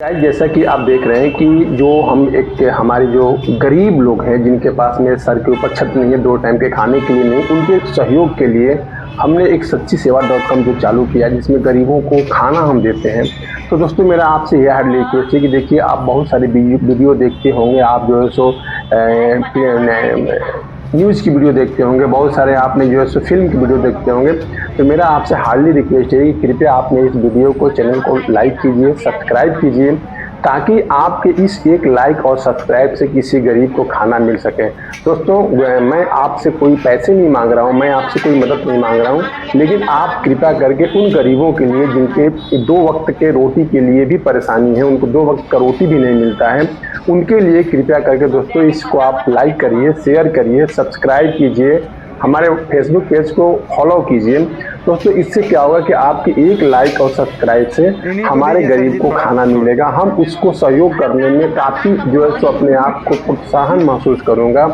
Guys, जैसा कि आप देख रहे हैं कि जो हम एक हमारे जो गरीब लोग हैं जिनके पास में सर के ऊपर छत नहीं है, 2 टाइम के खाने के लिए नहीं, उनके सहयोग के लिए हमने एक सच्ची सेवा .com जो चालू किया जिसमें गरीबों को खाना हम देते हैं। तो दोस्तों, मेरा आपसे यह रिक्वेस्ट है कि देखिए, आप बहुत सारे वीडियो देखते होंगे, आप जो है सो न्यूज़ की वीडियो देखते होंगे, बहुत सारे आपने जो है सो फिल्म की वीडियो देखते होंगे। तो मेरा आपसे हार्डली रिक्वेस्ट है कि कृपया आप मेरे इस वीडियो को, चैनल को लाइक कीजिए, सब्सक्राइब कीजिए, ताकि आपके इस एक लाइक और सब्सक्राइब से किसी गरीब को खाना मिल सके। दोस्तों, मैं आपसे कोई पैसे नहीं मांग रहा हूँ, मैं आपसे कोई मदद नहीं मांग रहा हूँ, लेकिन आप कृपया करके उन गरीबों के लिए जिनके 2 वक्त के रोटी के लिए भी परेशानी है, उनको 2 वक्त का रोटी भी नहीं मिलता है, उनके लिए कृपया करके दोस्तों इसको आप लाइक करिए, शेयर करिए, सब्सक्राइब कीजिए, हमारे फेसबुक पेज को फॉलो कीजिए। दोस्तों, इससे क्या होगा कि आपकी एक लाइक और सब्सक्राइब से हमारे गरीब को खाना मिलेगा। हम उसको सहयोग करने में काफ़ी जो है सो अपने आप को प्रोत्साहन महसूस करूँगा।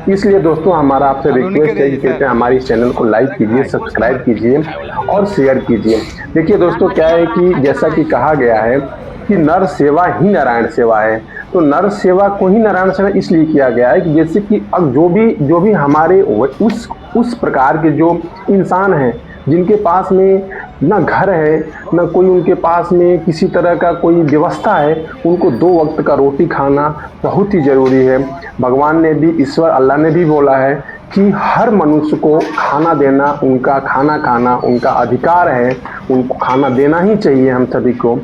इसलिए दोस्तों, हमारा आपसे रिक्वेस्ट है कि कृपया हमारे इस चैनल को लाइक कीजिए, सब्सक्राइब कीजिए और शेयर कीजिए। देखिए दोस्तों, क्या है कि जैसा कि कहा गया है कि नर सेवा ही नारायण सेवा है। तो नर सेवा को ही नारायण सेवा इसलिए किया गया है कि जैसे कि अब जो भी हमारे उस प्रकार के जो इंसान हैं जिनके पास में ना घर है, ना कोई उनके पास में किसी तरह का कोई व्यवस्था है, उनको 2 वक्त का रोटी खाना बहुत ही ज़रूरी है। भगवान ने भी, ईश्वर अल्लाह ने भी बोला है कि हर मनुष्य को खाना देना, उनका खाना खाना उनका अधिकार है, उनको खाना देना ही चाहिए हम सभी को।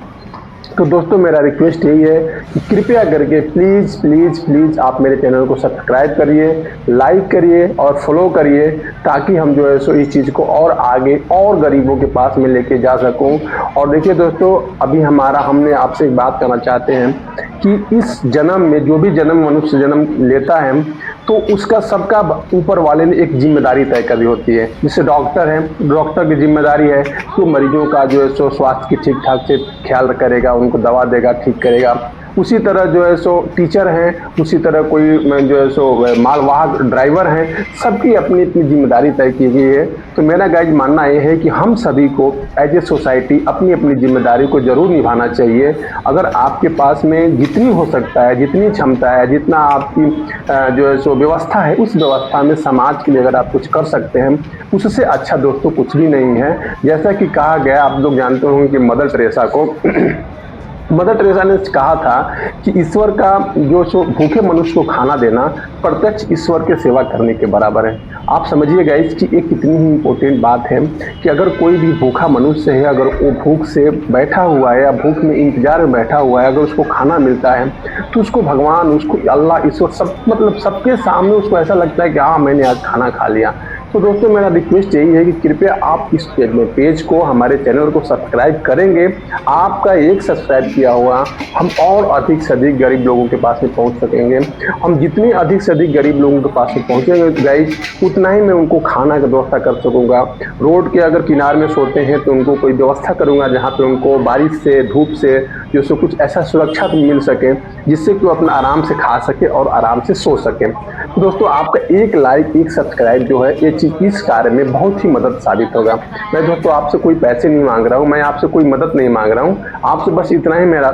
तो दोस्तों, मेरा रिक्वेस्ट यही है कि कृपया करके प्लीज़ प्लीज़ प्लीज़ आप मेरे चैनल को सब्सक्राइब करिए, लाइक करिए और फॉलो करिए, ताकि हम जो है सो इस चीज़ को और आगे और गरीबों के पास में लेके जा सकूं। और देखिए दोस्तों, अभी हमने आपसे एक बात करना चाहते हैं कि इस जन्म में जो भी जन्म मनुष्य जन्म लेता है, तो उसका सबका ऊपर वाले ने एक जिम्मेदारी तय करी होती है। जैसे डॉक्टर है, डॉक्टर की जिम्मेदारी है कि मरीजों का जो है सो स्वास्थ्य की ठीक ठाक से ख्याल करेगा, उनको दवा देगा, ठीक करेगा। उसी तरह जो है सो टीचर हैं, उसी तरह कोई जो है सो मालवाहक ड्राइवर हैं, सबकी अपनी अपनी जिम्मेदारी तय की गई है। तो मेरा गाइज मानना ये है कि हम सभी को एज ए सोसाइटी अपनी अपनी जिम्मेदारी को ज़रूर निभाना चाहिए। अगर आपके पास में जितनी हो सकता है, जितनी क्षमता है, जितना आपकी जो है सो व्यवस्था है, उस व्यवस्था में समाज के लिए अगर आप कुछ कर सकते हैं, उससे अच्छा दोस्तों कुछ भी नहीं है। जैसा कि कहा गया, आप लोग जानते होंगे कि मदर टेरेसा को मदर टेरेसा ने कहा था कि ईश्वर का जो सो भूखे मनुष्य को खाना देना प्रत्यक्ष ईश्वर के सेवा करने के बराबर है। आप समझिएगा इसकी एक कितनी ही इम्पोर्टेंट बात है कि अगर कोई भी भूखा मनुष्य है, अगर वो भूख से बैठा हुआ है या भूख में इंतजार में बैठा हुआ है, अगर उसको खाना मिलता है तो उसको भगवान, उसको अल्लाह, ईश्वर सब मतलब सबके सामने उसको ऐसा लगता है कि हाँ, मैंने आज खाना खा लिया। तो दोस्तों, मेरा रिक्वेस्ट यही है कि कृपया आप इस पेज को, हमारे चैनल को सब्सक्राइब करेंगे। आपका एक सब्सक्राइब किया हुआ हम और अधिक से अधिक गरीब लोगों के पास में पहुंच सकेंगे। हम जितने अधिक से अधिक गरीब लोगों के पास में पहुंचेंगे गाइस, उतना ही मैं उनको खाना की व्यवस्था कर सकूँगा। रोड के अगर किनारे में सोते हैं तो उनको कोई व्यवस्था करूँगा जहाँ पर उनको बारिश से, धूप से जो सो कुछ ऐसा सुरक्षा मिल सके जिससे कि वो अपना आराम से खा सके और आराम से सो सके। तो दोस्तों, आपका एक लाइक, एक सब्सक्राइब जो है, ये चीज़ इस कार्य में बहुत ही मदद साबित होगा। मैं दोस्तों आपसे कोई पैसे नहीं मांग रहा हूँ, मैं आपसे कोई मदद नहीं मांग रहा हूँ, आपसे बस इतना ही मेरा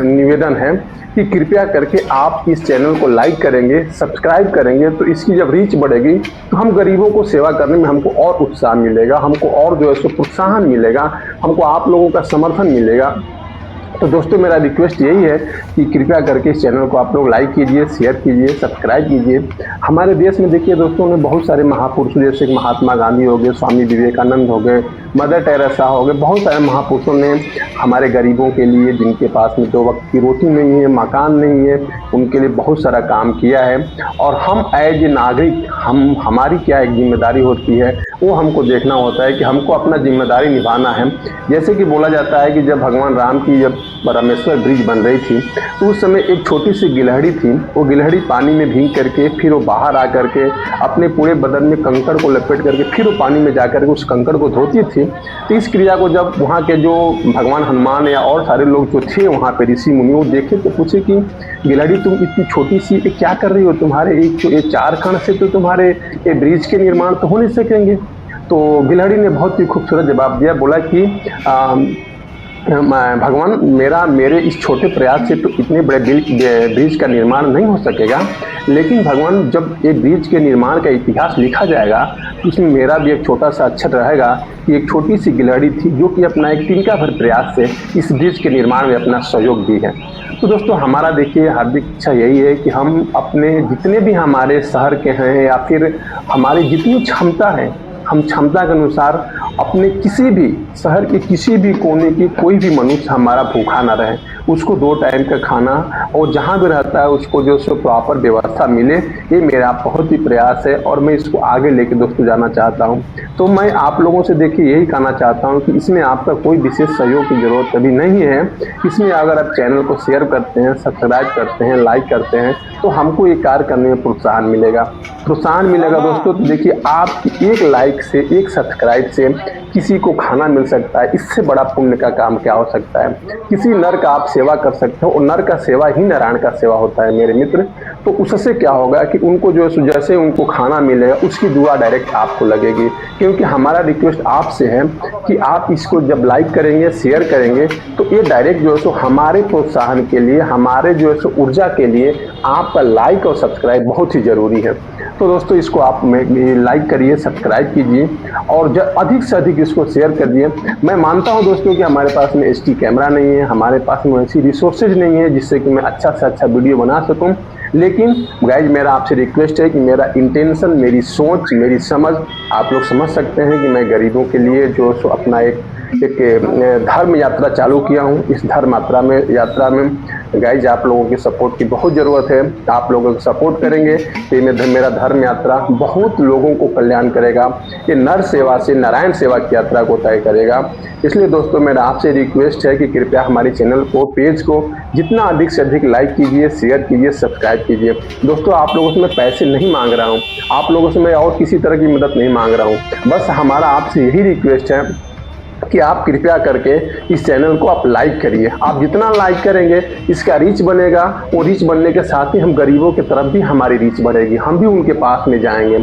निवेदन है कि कृपया करके आप इस चैनल को लाइक करेंगे, सब्सक्राइब करेंगे, तो इसकी जब रीच बढ़ेगी तो हम गरीबों को सेवा करने में हमको और उत्साह मिलेगा, हमको और जो है सो प्रोत्साहन मिलेगा, हमको आप लोगों का समर्थन मिलेगा। तो दोस्तों, मेरा रिक्वेस्ट यही है कि कृपया करके इस चैनल को आप लोग लाइक कीजिए, शेयर कीजिए, सब्सक्राइब कीजिए। हमारे देश में देखिए दोस्तों, ने बहुत सारे महापुरुषों जैसे कि महात्मा गांधी हो गए, स्वामी विवेकानंद हो गए, मदर टेरेसा हो गए, बहुत सारे महापुरुषों ने हमारे गरीबों के लिए, जिनके पास में 2 वक्त की रोटी नहीं है, मकान नहीं है, उनके लिए बहुत सारा काम किया है। और हम एज ए नागरिक, हमारी क्या एक जिम्मेदारी होती है, वो हमको देखना होता है कि हमको अपना जिम्मेदारी निभाना है। जैसे कि बोला जाता है कि जब भगवान राम की जब रामेश्वर ब्रिज बन रही थी, तो उस समय एक छोटी सी गिलहरी थी। वो गिलहरी पानी में भीग करके फिर वो बाहर आ करके अपने पूरे बदन में कंकड़ को लपेट करके फिर वो पानी में जा करके उस कंकड़ को धोती थी। तो इस क्रिया को जब वहाँ के जो भगवान हनुमान या और सारे लोग जो थे वहाँ पे ऋषि मुनि, वो देखे तो पूछे कि गिलहरी, तुम इतनी छोटी सी क्या कर रही हो? तुम्हारे एक 4 खंड से तो तुम्हारे ये ब्रिज के निर्माण तो हो नहीं सकेंगे। तो गिलहरी ने बहुत ही खूबसूरत जवाब दिया, बोला कि भगवान मेरे इस छोटे प्रयास से तो इतने बड़े ब्रिज का निर्माण नहीं हो सकेगा, लेकिन भगवान जब ये ब्रिज के निर्माण का इतिहास लिखा जाएगा तो उसमें मेरा भी एक छोटा सा अक्षर रहेगा कि एक छोटी सी गिलहरी थी जो कि अपना एक तिनका भर प्रयास से इस ब्रिज के निर्माण में अपना सहयोग दी है। तो दोस्तों हमारा देखिए हार्दिक इच्छा यही है कि हम अपने जितने भी हमारे शहर के हैं या फिर हमारी जितनी क्षमता है, हम क्षमता के अनुसार अपने किसी भी शहर के किसी भी कोने की कोई भी मनुष्य हमारा भूखा ना रहे, उसको 2 टाइम का खाना और जहाँ भी रहता है उसको जो सो प्रॉपर व्यवस्था मिले, ये मेरा बहुत ही प्रयास है और मैं इसको आगे लेके दोस्तों जाना चाहता हूँ। तो मैं आप लोगों से देखिए यही कहना चाहता हूँ कि इसमें आपका कोई विशेष सहयोग की जरूरत अभी नहीं है। इसमें अगर आप चैनल को शेयर करते हैं, सब्सक्राइब करते हैं, लाइक करते हैं तो हमको ये कार्य करने में प्रोत्साहन मिलेगा दोस्तों। तो देखिए आपकी एक लाइक से, एक सब्सक्राइब से किसी को खाना मिल सकता है, इससे बड़ा पुण्य का काम क्या हो सकता है। किसी नर का आप सेवा कर सकते हो और नर का सेवा ही नारायण का सेवा होता है मेरे मित्र। तो उससे क्या होगा कि उनको जो जैसे उनको खाना मिलेगा उसकी दुआ डायरेक्ट आपको लगेगी, क्योंकि हमारा रिक्वेस्ट आपसे है कि आप इसको जब लाइक करेंगे, शेयर करेंगे तो ये डायरेक्ट जो है सो हमारे प्रोत्साहन के लिए, हमारे जो है सो ऊर्जा के लिए आपका लाइक और सब्सक्राइब बहुत ही ज़रूरी है। तो दोस्तों इसको आप लाइक करिए, सब्सक्राइब कीजिए और अधिक से अधिक इसको शेयर करिए। मैं मानता हूं दोस्तों कि हमारे पास में एचडी कैमरा नहीं है, हमारे पास में ऐसी रिसोर्सेज नहीं है जिससे कि मैं अच्छा से अच्छा वीडियो बना सकूं, लेकिन गाइज मेरा आपसे रिक्वेस्ट है कि मेरा इंटेंशन, मेरी सोच, मेरी समझ आप लोग समझ सकते हैं कि मैं गरीबों के लिए जो सो अपना एक धर्म यात्रा चालू किया हूं। इस धर्म यात्रा में गाइज आप लोगों की सपोर्ट की बहुत ज़रूरत है। आप लोगों को सपोर्ट करेंगे तो मेरा धर्म यात्रा बहुत लोगों को कल्याण करेगा। ये नर सेवा से नारायण सेवा की यात्रा को तय करेगा। इसलिए दोस्तों मेरा आपसे रिक्वेस्ट है कि कृपया हमारे चैनल को, पेज को जितना अधिक से अधिक लाइक कीजिए, शेयर कीजिए, सब्सक्राइब कीजिए। दोस्तों आप लोगों से मैं पैसे नहीं मांग रहा हूँ, आप लोगों से मैं और किसी तरह की मदद नहीं मांग रहा हूँ। बस हमारा आपसे यही रिक्वेस्ट है कि आप कृपया करके इस चैनल को आप लाइक करिए। आप जितना लाइक करेंगे इसका रीच बनेगा, वो रीच बनने के साथ ही हम गरीबों की तरफ भी हमारी रीच बढ़ेगी, हम भी उनके पास में जाएंगे।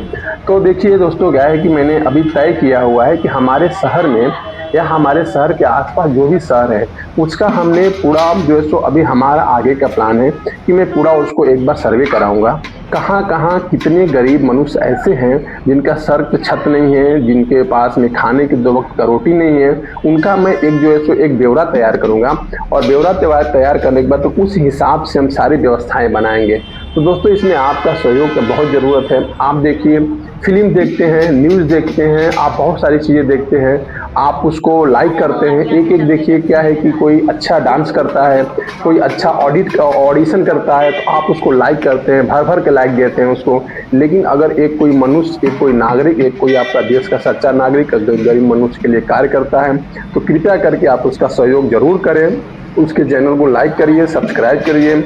तो देखिए दोस्तों क्या है कि मैंने अभी तय किया हुआ है कि हमारे शहर में या हमारे शहर के आसपास जो भी शहर है उसका हमने पूरा जो है सो अभी हमारा आगे का प्लान है कि मैं पूरा उसको एक बार सर्वे कराऊंगा। कहाँ कहाँ कितने गरीब मनुष्य ऐसे हैं जिनका सर पे छत नहीं है, जिनके पास में खाने की 2 वक्त का रोटी नहीं है, उनका मैं एक जो है सो एक ब्यौरा तैयार करूंगा और ब्यौरा तैयार करने के बाद तो उस हिसाब से हम सारी व्यवस्थाएं बनाएंगे। तो दोस्तों इसमें आपका सहयोग की बहुत ज़रूरत है। आप देखिए फिल्म देखते हैं, न्यूज़ देखते हैं, आप बहुत सारी चीज़ें देखते हैं, आप उसको लाइक करते हैं। एक देखिए क्या है कि कोई अच्छा डांस करता है, कोई अच्छा ऑडिशन करता है तो आप उसको लाइक करते हैं, भर भर के लाइक देते हैं उसको। लेकिन अगर एक कोई मनुष्य, एक कोई नागरिक, एक कोई आपका देश का सच्चा नागरिक गरीब मनुष्य के लिए कार्य करता है तो कृपया करके आप उसका सहयोग जरूर करें। उसके चैनल को लाइक करिए, सब्सक्राइब करिए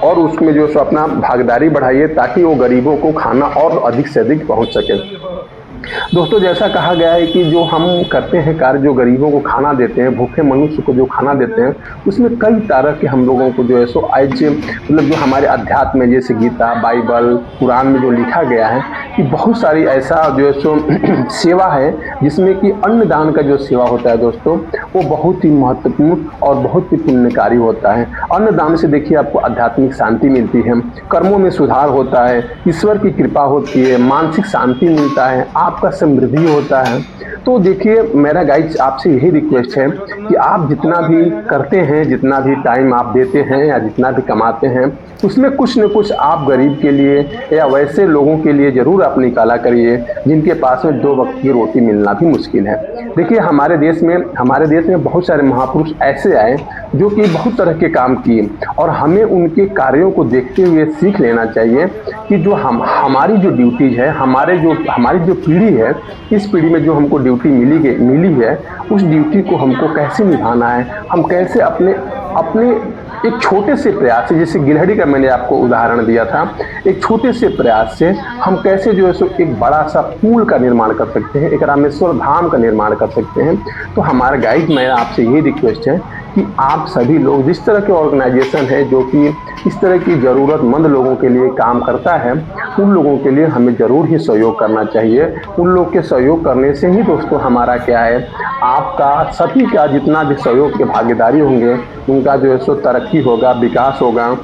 और उसमें जो सो अपना भागीदारी बढ़ाइए ताकि वो गरीबों को खाना और अधिक से अधिक पहुंच सके। दोस्तों जैसा कहा गया है कि जो हम करते हैं कार्य, जो गरीबों को खाना देते हैं, भूखे मनुष्य को जो खाना देते हैं, उसमें कई तरह के हम लोगों को जो है सो आज मतलब जो हमारे अध्यात्म में जैसे गीता, बाइबल, कुरान में जो लिखा गया है कि बहुत सारी ऐसा जो है सो सेवा है जिसमें कि अन्नदान का जो सेवा होता है दोस्तों वो बहुत ही महत्वपूर्ण और बहुत ही पुण्यकारी होता है। अन्नदान से देखिए आपको आध्यात्मिक शांति मिलती है, कर्मों में सुधार होता है, ईश्वर की कृपा होती है, मानसिक शांति मिलता है, आपका समृद्धि होता है। तो देखिए मेरा गाइड आपसे यही रिक्वेस्ट है कि आप जितना भी करते हैं, जितना भी टाइम आप देते हैं या जितना भी कमाते हैं उसमें कुछ न कुछ आप गरीब के लिए या वैसे लोगों के लिए ज़रूर आप निकाला करिए जिनके पास में 2 वक्त की रोटी मिलना भी मुश्किल है। देखिए हमारे देश में बहुत सारे महापुरुष ऐसे आए जो कि बहुत तरह के काम किए और हमें उनके कार्यों को देखते हुए सीख लेना चाहिए कि जो हमारी जो ड्यूटीज है, हमारी जो पीढ़ी है, इस पीढ़ी में जो हमको ड्यूटी मिली है उस ड्यूटी को हमको कैसे निभाना है, हम कैसे अपने एक छोटे से प्रयास से, जैसे गिलहरी का मैंने आपको उदाहरण दिया था, एक छोटे से प्रयास से हम कैसे जो है सो एक बड़ा सा पुल का निर्माण कर सकते हैं, एक रामेश्वर धाम का निर्माण कर सकते हैं। तो हमारा गाइड मेरा आपसे यही रिक्वेस्ट है कि कि आप सभी लोग जिस तरह के ऑर्गेनाइजेशन है जो कि इस तरह की ज़रूरतमंद लोगों के लिए काम करता है, उन लोगों के लिए हमें ज़रूर ही सहयोग करना चाहिए। उन लोग के सहयोग करने से ही दोस्तों हमारा क्या है, आपका सभी का जितना भी सहयोग के भागीदारी होंगे, उनका जो है सो तरक्की होगा, विकास होगा,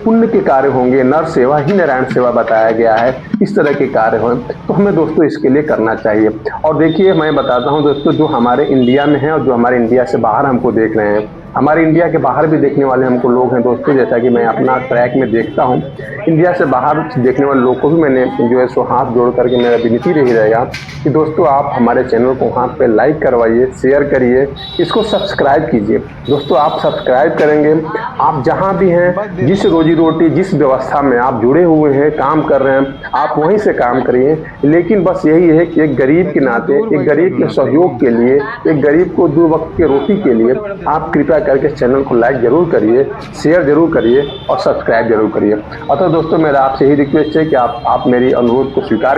पुण्य के कार्य होंगे, नर सेवा ही नारायण सेवा बताया गया है, इस तरह के कार्य हों तो हमें दोस्तों इसके लिए करना चाहिए। और देखिए मैं बताता हूं दोस्तों, जो हमारे इंडिया में है और जो हमारे इंडिया से बाहर हमको देख रहे हैं, हमारे इंडिया के बाहर भी देखने वाले हमको लोग हैं दोस्तों, जैसा कि मैं अपना ट्रैक में देखता हूं, इंडिया से बाहर देखने वाले लोग को भी मैंने जो है सो हाथ जोड़ करके मेरा विनती रही रहेगा कि दोस्तों आप हमारे चैनल को वहाँ पे लाइक करवाइए, शेयर करिए, इसको सब्सक्राइब कीजिए। दोस्तों आप सब्सक्राइब करेंगे, आप जहाँ भी हैं, जिस रोजी रोटी जिस व्यवस्था में आप जुड़े हुए हैं, काम कर रहे हैं, आप वहीं से काम करिए। लेकिन बस यही है कि एक गरीब के नाते, एक गरीब के सहयोग के लिए, एक गरीब को 2 वक्त की रोटी के लिए आप कृपया करके चैनल को लाइक जरूर करिए, शेयर जरूर करिए और सब्सक्राइब जरूर करिए। अतः दोस्तों मेरा आपसे यही रिक्वेस्ट है कि आप मेरी अनुरोध को स्वीकार